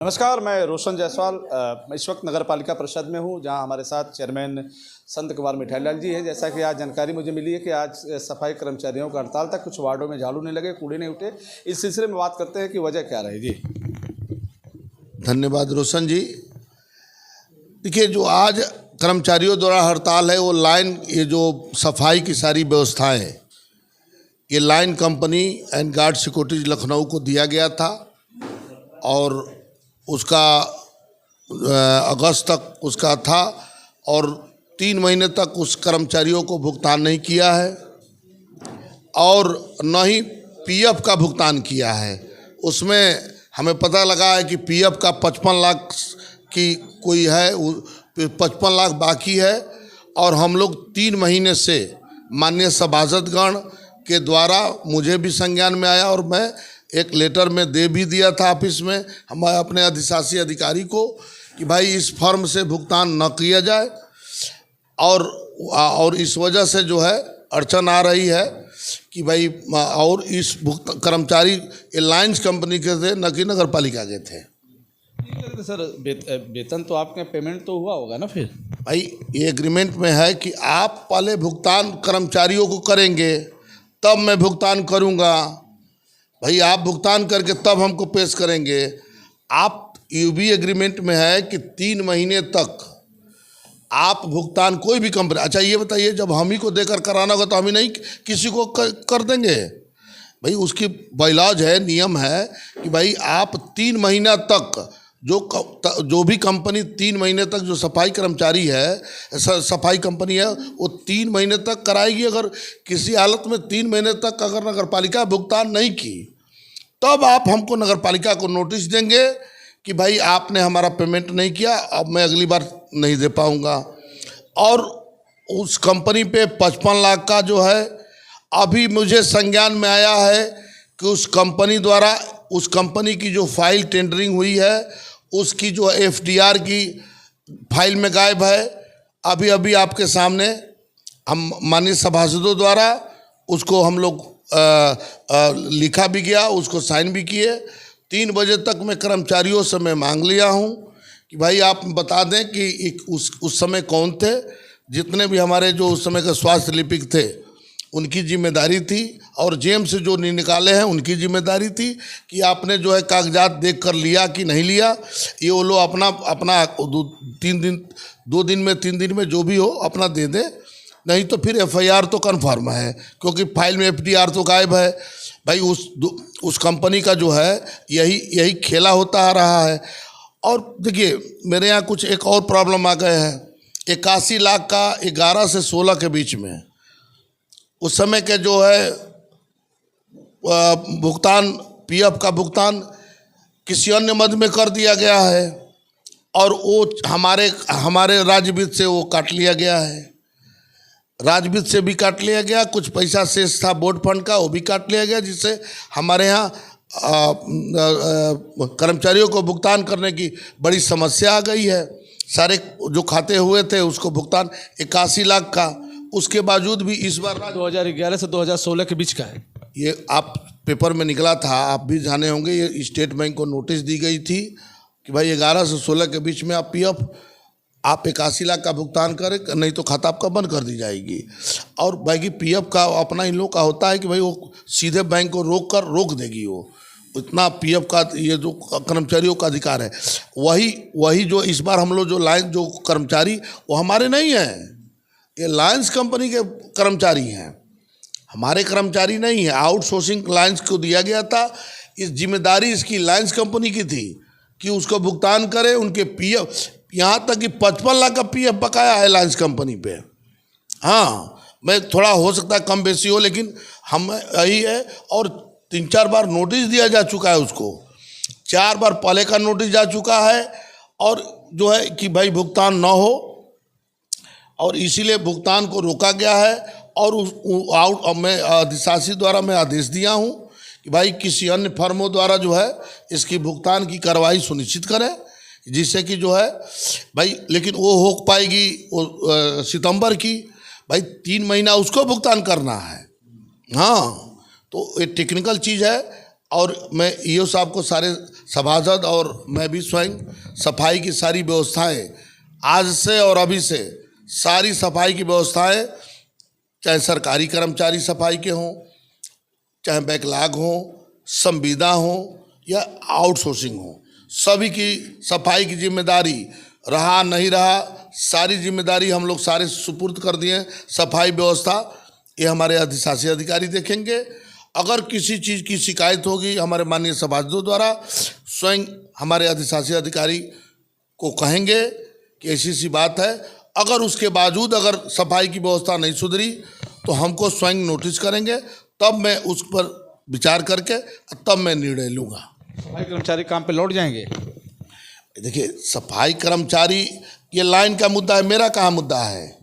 नमस्कार, मैं रोशन जायसवाल। मैं इस वक्त नगर पालिका परिषद में हूं, जहां हमारे साथ चेयरमैन संत कुमार मिठाईलाल जी हैं। जैसा कि आज जानकारी मुझे मिली है कि आज सफाई कर्मचारियों का हड़ताल था, कुछ वार्डों में झाड़ू नहीं लगे, कूड़े नहीं उठे। इस सिलसिले में बात करते हैं कि वजह क्या रहेगी। धन्यवाद रोशन जी। देखिए, जो आज कर्मचारियों द्वारा हड़ताल है वो लाइन, ये जो सफाई की सारी व्यवस्थाएं, ये line company and guard securities Lucknow को दिया गया था और उसका अगस्त तक उसका था और 3 महीने तक उस कर्मचारियों को भुगतान नहीं किया है और न ही पीएफ का भुगतान किया है। उसमें हमें पता लगा है कि पीएफ का 55 लाख की कोई है, 55 लाख बाकी है और हम लोग 3 महीने से माननीय सभासदगण के द्वारा मुझे भी संज्ञान में आया और मैं एक लेटर में दे भी दिया था ऑफिस में हम अपने अधिशासी अधिकारी को कि भाई इस फर्म से भुगतान न किया जाए और इस वजह से जो है अड़चन आ रही है कि भाई, और इस कर्मचारी एलायंस कंपनी के थे, न कि नगर पालिका के थे। सर, वेतन तो आपके पेमेंट तो हुआ होगा ना? फिर भाई ये एग्रीमेंट में है कि आप पहले भुगतान कर्मचारियों को करेंगे तब मैं भुगतान करूँगा। भाई आप भुगतान करके तब हमको पेश करेंगे। आप यूबी एग्रीमेंट में है कि 3 महीने तक आप भुगतान कोई भी कंपनी। अच्छा ये बताइए, जब हम ही को देकर कराना होगा तो हम ही नहीं किसी को कर देंगे? भाई उसकी बायलॉज है, नियम है कि भाई आप 3 महीना तक जो भी कंपनी 3 महीने तक जो सफाई कर्मचारी है, सफाई कंपनी है, वो 3 महीने तक कराएगी। अगर किसी हालत में 3 महीने तक अगर नगर पालिका भुगतान नहीं की तब आप हमको नगर पालिका को नोटिस देंगे कि भाई आपने हमारा पेमेंट नहीं किया, अब मैं अगली बार नहीं दे पाऊँगा। और उस कंपनी पे 55 लाख का जो है, अभी मुझे संज्ञान में आया है कि उस कंपनी द्वारा उस कंपनी की जो फाइल टेंडरिंग हुई है उसकी जो एफडीआर की फाइल में गायब है। अभी अभी आपके सामने हम माननीय सभासदों द्वारा उसको हम लोग लिखा भी गया, उसको साइन भी किए। 3 बजे तक मैं कर्मचारियों से मैं मांग लिया हूँ कि भाई आप बता दें कि उस समय कौन थे। जितने भी हमारे जो उस समय के स्वास्थ्य लिपिक थे उनकी जिम्मेदारी थी और जेम से जो निकाले हैं उनकी जिम्मेदारी थी कि आपने जो है कागजात देख कर लिया कि नहीं लिया। ये वो लोग अपना 2 दिन में 3 दिन में जो भी हो अपना दे दें, नहीं तो फिर एफआईआर तो कन्फर्म है, क्योंकि फाइल में एफडीआर तो गायब है। भाई उस कंपनी का जो है यही खेला होता आ रहा है। और देखिए, मेरे यहाँ कुछ एक और प्रॉब्लम आ गए हैं। 81 लाख का 11 से 16 के बीच में उस समय के जो है भुगतान, पीएफ का भुगतान किसी अन्य मद में कर दिया गया है और वो हमारे राज्य वित्त से वो काट लिया गया है। राज्य वित्त से भी काट लिया गया, कुछ पैसा शेष था बोर्ड फंड का, वो भी काट लिया गया, जिससे हमारे यहाँ कर्मचारियों को भुगतान करने की बड़ी समस्या आ गई है। सारे जो खाते हुए थे उसको भुगतान 81 लाख का, उसके बावजूद भी इस बार 2011 से 2016 के बीच का है। ये आप पेपर में निकला था, आप भी जाने होंगे। ये स्टेट बैंक को नोटिस दी गई थी कि भाई 11 से 16 के बीच में आप पीएफ 81 लाख का भुगतान करें, नहीं तो खाता आपका बंद कर दी जाएगी। और बाकी पीएफ का अपना इन लोग का होता है कि भाई वो सीधे बैंक को रोक देगी। वो इतना पीएफ का ये जो कर्मचारियों का अधिकार है, वही जो इस बार हम लोग जो लाइन जो कर्मचारी वो हमारे नहीं हैं, ये लायंस कंपनी के कर्मचारी हैं, हमारे कर्मचारी नहीं है। आउटसोर्सिंग लायंस को दिया गया था। इस जिम्मेदारी इसकी लायंस कंपनी की थी कि उसको भुगतान करे। उनके पीएफ, यहाँ तक कि 55 लाख का पीएफ बकाया है लायंस कंपनी पे। हाँ, मैं थोड़ा हो सकता है कम बेसी हो, लेकिन हम यही है। और 3-4 बार नोटिस दिया जा चुका है उसको, 4 बार पहले का नोटिस जा चुका है और जो है कि भाई भुगतान न हो, और इसीलिए भुगतान को रोका गया है। और मैं अधिशासी द्वारा मैं आदेश दिया हूँ कि भाई किसी अन्य फर्मों द्वारा जो है इसकी भुगतान की कार्रवाई सुनिश्चित करें, जिससे कि जो है भाई, लेकिन वो हो पाएगी सितंबर की। भाई 3 महीना उसको भुगतान करना है। हाँ, तो ये टेक्निकल चीज़ है। और मैं ईओ साहब को सारे सभासद और मैं भी स्वयं सफाई की सारी व्यवस्थाएं आज से और अभी से सारी सफाई की व्यवस्थाएं, चाहे सरकारी कर्मचारी सफाई के हों, चाहे बैकलॉग हो, संविदा हो या आउटसोर्सिंग हो, सभी की सफाई की जिम्मेदारी रहा नहीं रहा, सारी जिम्मेदारी हम लोग सारे सुपुर्द कर दिए। सफाई व्यवस्था ये हमारे अधिशासी अधिकारी देखेंगे। अगर किसी चीज़ की शिकायत होगी हमारे माननीय सभासदों द्वारा स्वयं हमारे अधिशासी अधिकारी को कहेंगे कि ऐसी सी बात है। अगर उसके बावजूद अगर सफाई की व्यवस्था नहीं सुधरी तो हमको स्वयं नोटिस करेंगे, तब मैं उस पर विचार करके तब मैं निर्णय लूँगा। सफाई कर्मचारी काम पे लौट जाएंगे? देखिए, सफाई कर्मचारी ये लाइन का मुद्दा है, मेरा कहाँ मुद्दा है।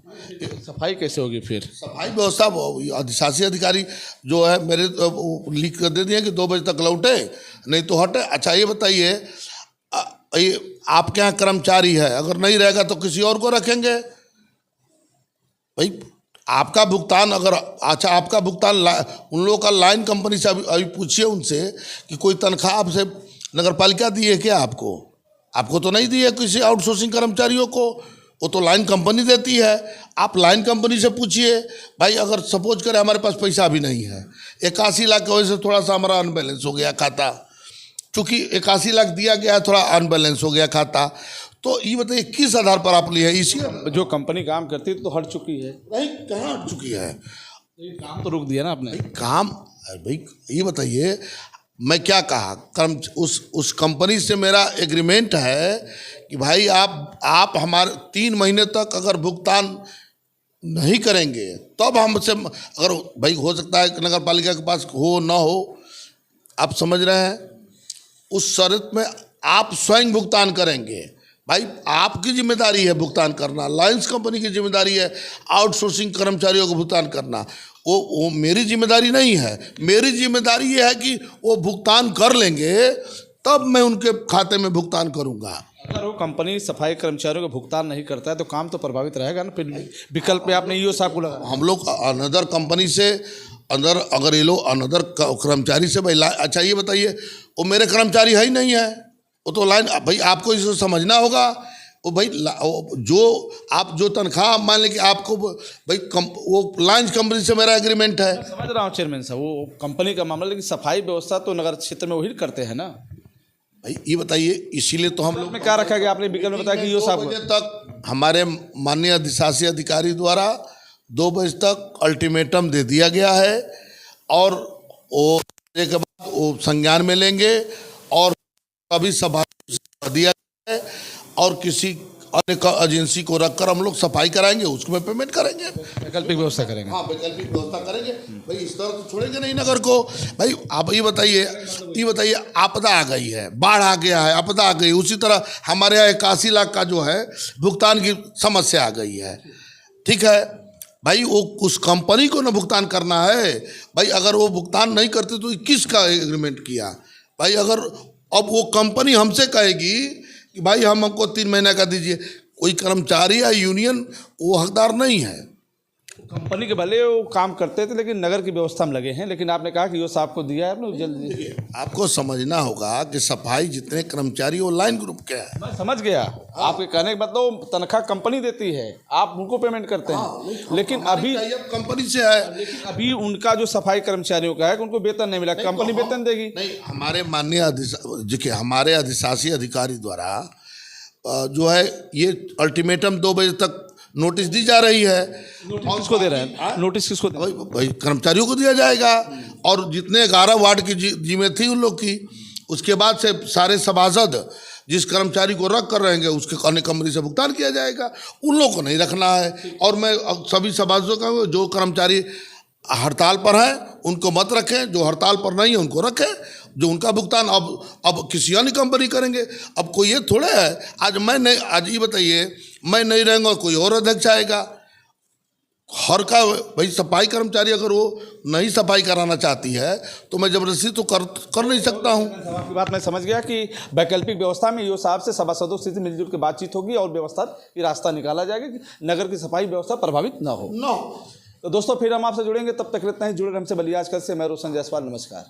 सफाई कैसे होगी फिर? सफाई व्यवस्था अधिशासी अधिकारी जो है मेरे लिख कर दे दिए कि 2 बजे तक लौटे, नहीं तो हटे। अच्छा ये बताइए, आपके यहाँ कर्मचारी है, अगर नहीं रहेगा तो किसी और को रखेंगे। भाई आपका भुगतान अगर अच्छा आपका भुगतान उन लोगों का लाइन कंपनी से अभी पूछिए उनसे कि कोई तनख्वाह आपसे नगर पालिका दी है क्या? आपको तो नहीं दी है, किसी आउटसोर्सिंग कर्मचारियों को, वो तो लाइन कंपनी देती है। आप लाइन कंपनी से पूछिए। भाई अगर सपोज करें हमारे पास पैसा भी नहीं है, 81 लाख की वजह से थोड़ा सा हमारा अनबैलेंस हो गया खाता, चूँकि 81 लाख दिया गया है, थोड़ा अनबैलेंस हो गया खाता, तो ये बताइए किस आधार पर आप लिए? इसी जो कंपनी काम करती है तो हट चुकी है। नहीं, कहाँ हट चुकी है? काम तो रोक दिया ना आपने। काम भाई ये बताइए, मैं क्या कहा, उस कंपनी से मेरा एग्रीमेंट है कि भाई आप हमारे 3 महीने तक अगर भुगतान नहीं करेंगे तब हमसे, अगर भाई हो सकता है कि नगर पालिका के पास हो ना हो, आप समझ रहे हैं, उस शर्त में आप स्वयं भुगतान करेंगे। भाई आपकी जिम्मेदारी है भुगतान करना, लाइंस कंपनी की जिम्मेदारी है आउटसोर्सिंग कर्मचारियों को भुगतान करना, वो मेरी जिम्मेदारी नहीं है। मेरी जिम्मेदारी ये है कि वो भुगतान कर लेंगे तब मैं उनके खाते में भुगतान करूंगा। अगर वो कंपनी सफाई कर्मचारियों को भुगतान नहीं करता है तो काम तो प्रभावित रहेगा ना। फिर विकल्प पे आपने ईओ साहब को लगा, हम लोग अनदर कंपनी से अंदर, अगर ये लोग अनदर कर्मचारी से भाई अच्छा ये बताइए, वो मेरे कर्मचारी है ही नहीं है, वो तो लाइन, भाई आपको इसे समझना होगा। वो भाई जो तनख्वाह मान लें कि आपको भाई वो लाइंस कंपनी से मेरा एग्रीमेंट है। समझ रहा हूँ चेयरमैन साहब, वो कंपनी का मामला, लेकिन सफाई व्यवस्था तो नगर क्षेत्र में वही करते हैं ना। भाई ये बताइए, इसीलिए तो हम लोग में क्या रखा गया? आपने विकल्प में बताया कि ईओ साहब 2 बजे तक हमारे माननीय अधिशासी अधिकारी द्वारा 2 बजे तक अल्टीमेटम दे दिया गया है, और वो के बाद वो संज्ञान में लेंगे और अभी सभा दिया गया है, और किसी अन्य एजेंसी को रखकर हम लोग सफाई कराएंगे, उसमें पेमेंट करेंगे, वैकल्पिक व्यवस्था करेंगे। हाँ, वैकल्पिक व्यवस्था करेंगे। भाई इस तरह तो छोड़ेंगे नहीं नगर को। भाई आप ये बताइए आपदा आ गई है, बाढ़ आ गया है, आपदा आ गई, उसी तरह हमारे यहाँ 81 लाख का जो है भुगतान की समस्या आ गई है। ठीक है भाई, वो उस कंपनी को ना भुगतान करना है। भाई अगर वो भुगतान नहीं करते तो किसका एग्रीमेंट किया? भाई अगर अब वो कंपनी हमसे कहेगी कि भाई हमको 3 महीने का दीजिए, कोई कर्मचारी या यूनियन वो हकदार नहीं है। कंपनी के भले वो काम करते थे लेकिन नगर की व्यवस्था में लगे हैं, लेकिन आपने कहा कि ईओ साहब को दिया है आपने जल्दी। आपको समझना होगा कि सफाई जितने कर्मचारी वो लाइन ग्रुप के हैं। मैं समझ गया, आपके कहने के मतलब तनख्वाह कंपनी देती है, आप उनको पेमेंट करते हैं, लेकिन अभी कंपनी से है, लेकिन अभी उनका जो सफाई कर्मचारियों का है उनको वेतन नहीं मिला, कंपनी वेतन देगी। नहीं, हमारे माननीय देखिए हमारे अधिशासी अधिकारी द्वारा जो है ये अल्टीमेटम 2 बजे तक नोटिस दी जा रही है। नोटिस किसको दे रहे हैं? नोटिस किसको दे रहे हैं? भाई कर्मचारियों को दिया जाएगा, और जितने 11 वार्ड की जिम्मे थी उन लोग की, उसके बाद से सारे सभासद जिस कर्मचारी को रख कर रहेंगे उसके अन्य कंपनी से भुगतान किया जाएगा, उन लोगों को नहीं रखना है। और मैं सभी सभासदों का, जो कर्मचारी हड़ताल पर हैं उनको मत रखें, जो हड़ताल पर नहीं है उनको रखें, जो उनका भुगतान अब किसी अन्य कंपनी करेंगे। अब कोई ये थोड़े है आज मैं नहीं, आज ये बताइए मैं नहीं रहूँगा कोई और अध्यक्ष आएगा। हर का भाई सफाई कर्मचारी अगर वो नहीं सफाई कराना चाहती है तो मैं जबरदस्ती तो कर नहीं सकता हूँ। आपकी बात मैं समझ गया कि वैकल्पिक व्यवस्था में ईओ साहब से सभासदों से मिलजुल के बातचीत होगी और व्यवस्था की रास्ता निकाला जाएगा कि नगर की सफाई व्यवस्था प्रभावित न हो। तो दोस्तों फिर हम आपसे जुड़ेंगे, तब तक इतना ही जुड़े हमसे बलियाजकर से। मैं रोशन जायसवाल, नमस्कार।